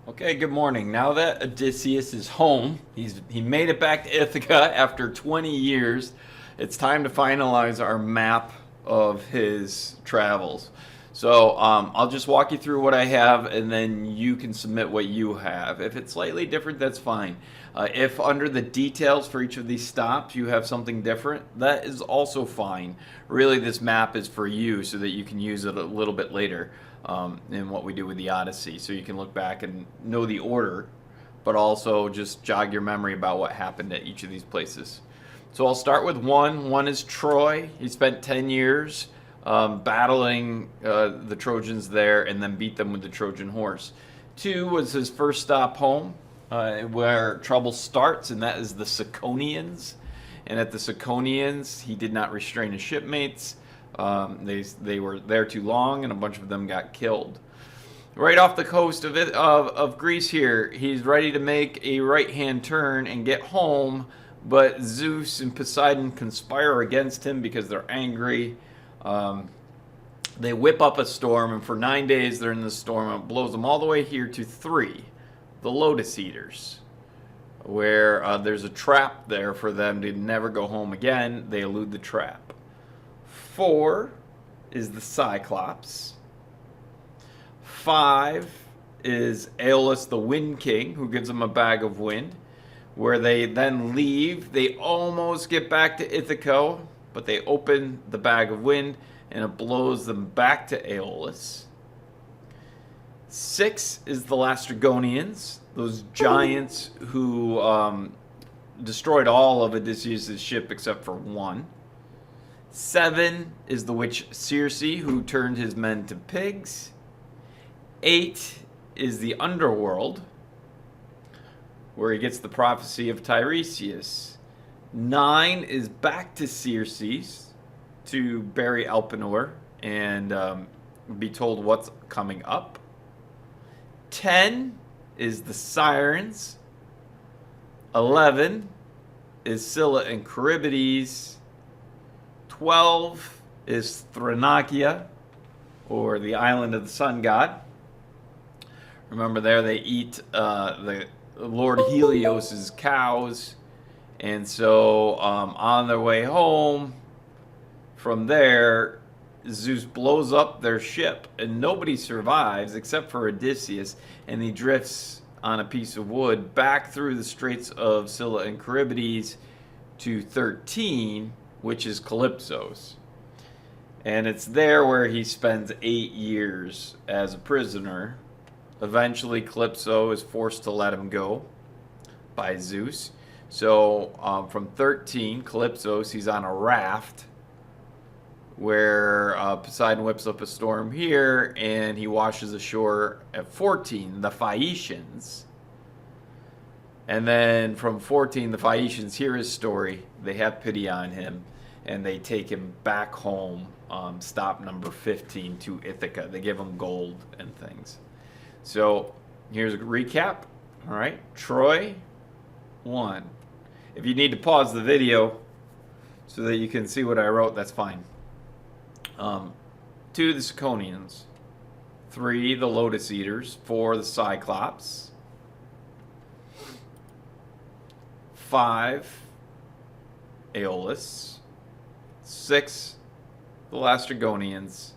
Okay, good morning. Now that Odysseus is home, he made it back to Ithaca after 20 years. It's time to finalize our map of his travels. So I'll just walk you through what I have, and then you can submit what you have. If it's slightly different, that's fine. If under the details for each of these stops you have something different, that is also fine. Really, this map is for you so that you can use it a little bit later in what we do with the Odyssey. So you can look back and know the order, but also just jog your memory about what happened at each of these places. So I'll start with one. One is Troy. He spent 10 years battling the Trojans there and then beat them with the Trojan horse. Two was his first stop home, where trouble starts, and that is the Ciconians. And at the Ciconians, he did not restrain his shipmates. They were there too long, and a bunch of them got killed. Right off the coast of Greece here, he's ready to make a right-hand turn and get home, but Zeus and Poseidon conspire against him because they're angry. They whip up a storm, and for 9 days they're in the storm, and it blows them all the way here to 3, the Lotus Eaters, where there's a trap there for them to never go home again. They elude the trap. 4 is the Cyclops. 5 is Aeolus the Wind King, who gives them a bag of wind, where they then leave. They almost get back to Ithaca, but they open the bag of wind, and it blows them back to Aeolus. 6 is the Lastrygonians, those giants who destroyed all of Odysseus' ship except for one. 7 is the witch Circe, who turned his men to pigs. 8 is the underworld, where he gets the prophecy of Tiresias. 9 is back to Circe to bury Elpenor and be told what's coming up. 10 is the Sirens. 11 is Scylla and Charybdis. 12 is Thrinacia, or the island of the sun god. Remember, there they eat the Lord Helios's cows, and so on their way home from there, Zeus blows up their ship, and nobody survives except for Odysseus, and he drifts on a piece of wood back through the straits of Scylla and Charybdis to 13, which is Calypso's. And it's there where he spends 8 years as a prisoner. Eventually, Calypso is forced to let him go by Zeus. So from 13, Calypso, he's on a raft where Poseidon whips up a storm here, and he washes ashore at 14, the Phaeacians. And then from 14, the Phaeacians hear his story. They have pity on him, and they take him back home, stop number 15, to Ithaca. They give him gold and things. So here's a recap. All right, Troy, 1. If you need to pause the video so that you can see what I wrote, that's fine. 2, the Ciconians. 3, the Lotus Eaters. 4, the Cyclops. 5, Aeolus. 6, the Lastrygonians.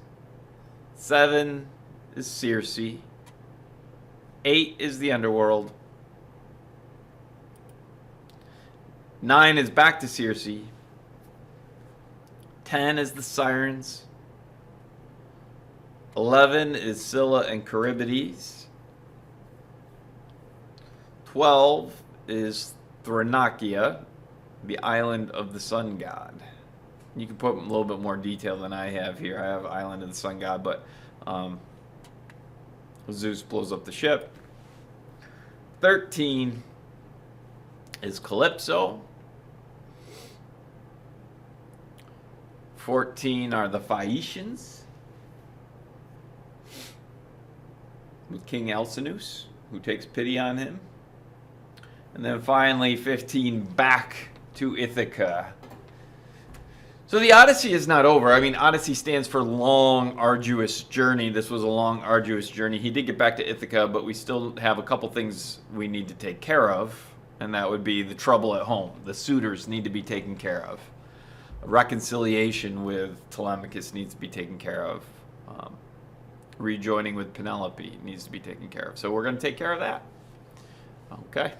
7 is Circe. 8 is the underworld. 9 is back to Circe. 10 is the Sirens. 11 is Scylla and Charybdis. 12 is Thrinacia, the island of the sun god. You can put a little bit more detail than I have here. I have island of the sun god, but Zeus blows up the ship. 13 is Calypso. 14 are the Phaeacians, with King Alcinous, who takes pity on him. And then finally, 15 back to Ithaca. So the Odyssey is not over. I mean, Odyssey stands for long, arduous journey. This was a long, arduous journey. He did get back to Ithaca, but we still have a couple things we need to take care of, and that would be the trouble at home. The suitors need to be taken care of. A reconciliation with Telemachus needs to be taken care of. Rejoining with Penelope needs to be taken care of. So we're going to take care of that. Okay.